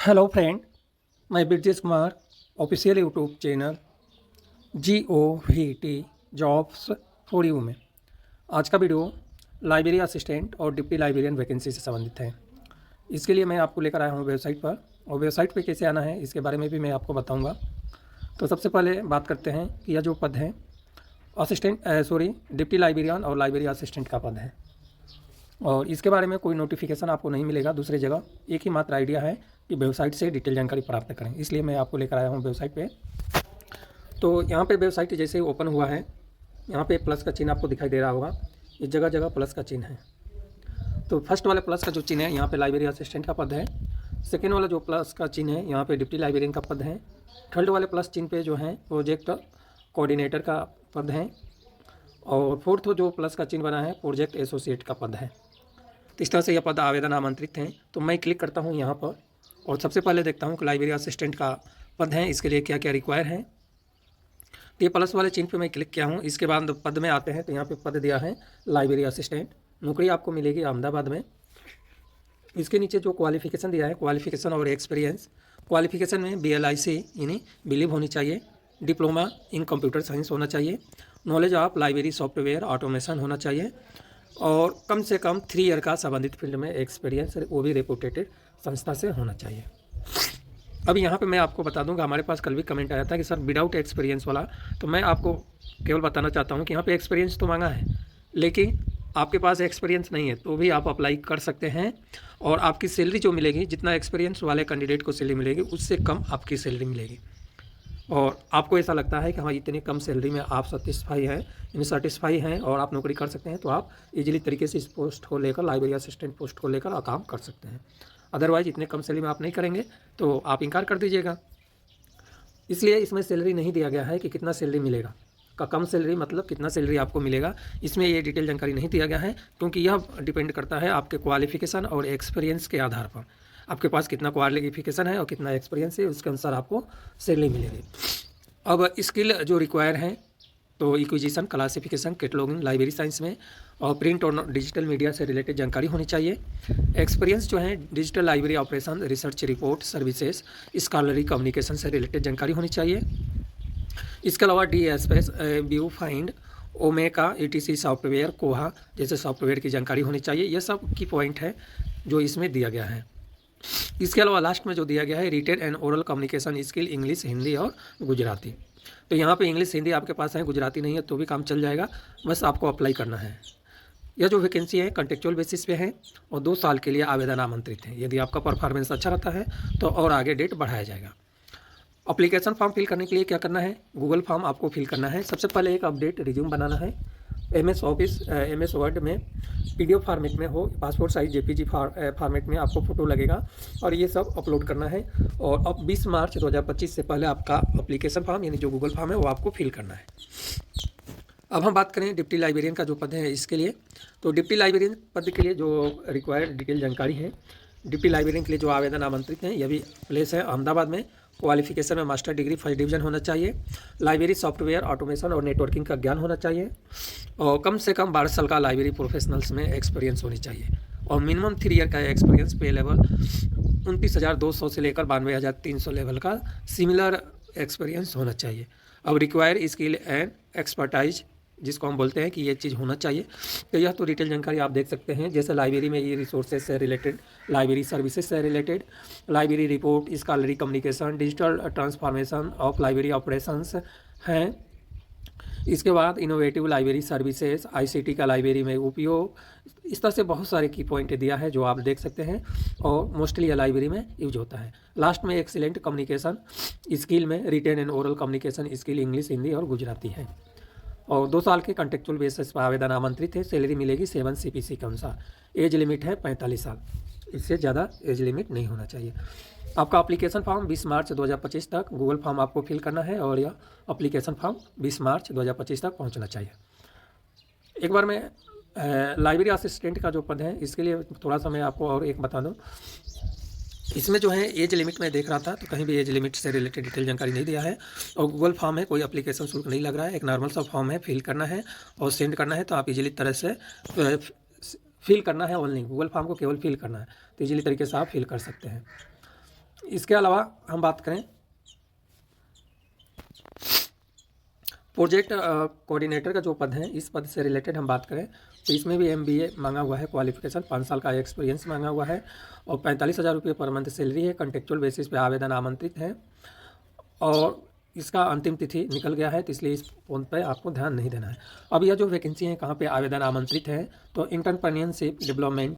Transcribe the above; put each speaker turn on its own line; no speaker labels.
Hello friend, मैं Brajesh Kumar official YouTube channel GOVT jobs for you में आज का वीडियो लाइब्रेरी असिस्टेंट और डिप्टी लाइब्रेरियन वैकेंसी से संबंधित है। इसके लिए मैं आपको लेकर आया हूँ वेबसाइट पर, और वेबसाइट पर कैसे आना है इसके बारे में भी मैं आपको बताऊँगा। तो सबसे पहले बात करते हैं कि यह जो पद है डिप्टी लाइब्रेरियन और लाइब्रेरी असिस्टेंट का पद है, और इसके बारे में कोई नोटिफिकेशन आपको नहीं मिलेगा दूसरी जगह। एक ही मात्र आइडिया है कि वेबसाइट से डिटेल जानकारी प्राप्त करें, इसलिए मैं आपको लेकर आया हूँ वेबसाइट पे। तो यहाँ पे वेबसाइट जैसे ही ओपन हुआ है, यहाँ पे प्लस का चिन्ह आपको दिखाई दे रहा होगा। इस जगह जगह प्लस का चिन्ह है। तो फर्स्ट वाले प्लस का जो चिन्ह है यहाँ पे लाइब्रेरी असिस्टेंट का पद है। सेकेंड वाला जो प्लस का चिन्ह है यहाँ पे डिप्टी लाइब्रेरियन का पद है। थर्ड वाले प्लस चिन्ह पे जो है प्रोजेक्ट कोऑर्डिनेटर का पद है। और फोर्थ जो प्लस का चिन्ह बना है प्रोजेक्ट एसोसिएट का पद है। तो इस तरह से यह पद आवेदन आमंत्रित हैं। तो मैं क्लिक करता हूँ यहाँ पर, और सबसे पहले देखता हूँ कि लाइब्रेरी असिस्टेंट का पद है, इसके लिए क्या क्या रिक्वायर है। तो ये प्लस वाले चिन्ह पे मैं क्लिक किया हूँ। इसके बाद पद में आते हैं तो यहाँ पे पद दिया है लाइब्रेरी असिस्टेंट। नौकरी आपको मिलेगी अहमदाबाद में। इसके नीचे जो क्वालिफिकेशन दिया है, क्वालिफिकेशन और एक्सपीरियंस। क्वालिफिकेशन में BLIC यानी बिलीव होनी चाहिए, डिप्लोमा इन कंप्यूटर साइंस होना चाहिए, knowledge of library software automation होना चाहिए, और कम से कम 3 ईयर का संबंधित फील्ड में एक्सपीरियंस, वो भी रेपुटेटेड संस्था से होना चाहिए। अब यहाँ पे मैं आपको बता दूंगा, हमारे पास कल भी कमेंट आया था कि सर विदाउट एक्सपीरियंस वाला, तो मैं आपको केवल बताना चाहता हूँ कि यहाँ पे एक्सपीरियंस तो मांगा है, लेकिन आपके पास एक्सपीरियंस नहीं है तो भी आप अप्लाई कर सकते हैं। और आपकी सैलरी जो मिलेगी, जितना एक्सपीरियंस वाले कैंडिडेट को सैलरी मिलेगी उससे कम आपकी सैलरी मिलेगी। और आपको ऐसा लगता है कि हाँ इतनी कम सैलरी में आप सेटिस्फाई हैं और आप नौकरी कर सकते हैं, तो आप इजीली तरीके से इस पोस्ट को लेकर, लाइब्रेरी असिस्टेंट पोस्ट को लेकर काम कर सकते हैं। अदरवाइज इतने कम सैलरी में आप नहीं करेंगे तो आप इनकार कर दीजिएगा। इसलिए इसमें सैलरी नहीं दिया गया है कि कितना सैलरी मिलेगा, का कम सैलरी मतलब कितना सैलरी आपको मिलेगा, इसमें ये डिटेल जानकारी नहीं दिया गया है, क्योंकि यह डिपेंड करता है आपके क्वालिफिकेशन और एक्सपीरियंस के आधार पर। आपके पास कितना क्वालिफिकेशन है और कितना एक्सपीरियंस है, उसके अनुसार आपको सैलरी मिलेगी। अब स्किल जो रिक्वायर है, तो acquisition, classification, cataloguing library science में, और प्रिंट और डिजिटल मीडिया से रिलेटेड जानकारी होनी चाहिए। एक्सपीरियंस जो है digital library operation, research report services, scholarly communication से रिलेटेड जानकारी होनी चाहिए। इसके अलावा DSpace, view find, omega, ETC software, कोहा जैसे सॉफ्टवेयर की जानकारी होनी चाहिए। यह सब की पॉइंट है जो इसमें दिया गया है। इसके अलावा लास्ट में जो दिया गया है written and oral communication skill, English, Hindi और गुजराती। तो यहाँ पे इंग्लिश हिंदी आपके पास है, गुजराती नहीं है तो भी काम चल जाएगा, बस आपको अप्लाई करना है। यह जो वैकेंसी है कॉन्ट्रेक्चुअल बेसिस पे है और 2 साल के लिए आवेदन आमंत्रित है। यदि आपका परफॉर्मेंस अच्छा रहता है तो और आगे डेट बढ़ाया जाएगा। अप्लीकेशन फॉर्म फिल करने के लिए क्या करना है, गूगल फॉर्म आपको फिल करना है। सबसे पहले एक अपडेट रिज्यूम बनाना है। MS ऑफिस, MS वर्ड में PDF फॉर्मेट में हो, पासपोर्ट साइज JPG फॉर्मेट में आपको फ़ोटो लगेगा, और ये सब अपलोड करना है। और अब 20 मार्च 2025 से पहले आपका अप्लीकेशन फॉर्म यानी जो गूगल फॉर्म है वो आपको फिल करना है। अब हम बात करें डिप्टी लाइब्रेरियन का जो पद है इसके लिए। तो डिप्टी लाइब्रेरियन पद के लिए जो रिक्वायर्ड डिटेल जानकारी है, डिप्टी लाइब्रेरियन के लिए जो आवेदन आमंत्रित हैं, यह भी प्लेस है अहमदाबाद में। क्वालिफिकेशन में मास्टर डिग्री फर्स्ट डिवीजन होना चाहिए। लाइब्रेरी सॉफ्टवेयर ऑटोमेशन और नेटवर्किंग का ज्ञान होना चाहिए, और कम से कम 12 साल का लाइब्रेरी प्रोफेशनल्स में एक्सपीरियंस होनी चाहिए, और मिनिमम 3 ईयर का एक्सपीरियंस। पे लेवल 29,200 से लेकर 92,300 लेवल का सिमिलर एक्सपीरियंस होना चाहिए। अब रिक्वायर स्किल एंड एक्सपर्टाइज जिसको हम बोलते हैं कि ये चीज़ होना चाहिए। तो यह तो डिटेल जानकारी आप देख सकते हैं, जैसे लाइब्रेरी में ये रिसोर्सेज से रिलेटेड, लाइब्रेरी सर्विसेज से related, library report, scholarly communication, digital transformation of library operations हैं। इसके बाद इनोवेटिव लाइब्रेरी सर्विसेज, ICT का लाइब्रेरी में उपयोग, इस तरह से बहुत सारे की पॉइंट दिया है जो आप देख सकते हैं, और मोस्टली यह लाइब्रेरी में यूज होता है। लास्ट में एक्सीलेंट कम्युनिकेशन स्किल में written and oral communication skill, English, Hindi और गुजराती है। और 2 साल के कॉन्ट्रेक्चुअल बेसिस पर आवेदन आमंत्रित है। सैलरी मिलेगी 7 CPC के अनुसार। एज लिमिट है 45 साल, इससे ज़्यादा एज लिमिट नहीं होना चाहिए। आपका एप्लीकेशन फॉर्म 20 मार्च 2025 तक, गूगल फॉर्म आपको फिल करना है, और यह एप्लीकेशन फॉर्म 20 मार्च 2025 तक पहुंचना चाहिए। एक बार मैं लाइब्रेरी असिस्टेंट का जो पद है इसके लिए थोड़ा सा मैं आपको और एक बता दूँ। इसमें जो है एज लिमिट में देख रहा था तो कहीं भी एज लिमिट से रिलेटेड डिटेल जानकारी नहीं दिया है, और गूगल फॉर्म है, कोई एप्लीकेशन शुल्क नहीं लग रहा है, एक नॉर्मल सा फॉर्म है, फिल करना है और सेंड करना है। तो आप इजीली तरह से फिल करना है, ओनली गूगल फॉर्म को केवल फिल करना है, तो इजीली तरीके से आप फिल कर सकते हैं। इसके अलावा हम बात करें प्रोजेक्ट कोऑर्डिनेटर का जो पद है, इस पद से रिलेटेड हम बात करें तो इसमें भी MBA मांगा हुआ है, क्वालिफिकेशन 5 साल का एक्सपीरियंस मांगा हुआ है और 45,000 रुपये पर मंथ सैलरी है। कॉन्ट्रेक्चुअल बेसिस पे आवेदन आमंत्रित है और इसका अंतिम तिथि निकल गया है, तो इसलिए इस पॉइंट पे आपको ध्यान नहीं देना है। अब यह जो वैकेंसी है कहाँ पे आवेदन आमंत्रित है, तो एंटरप्रेन्योरशिप डेवलपमेंट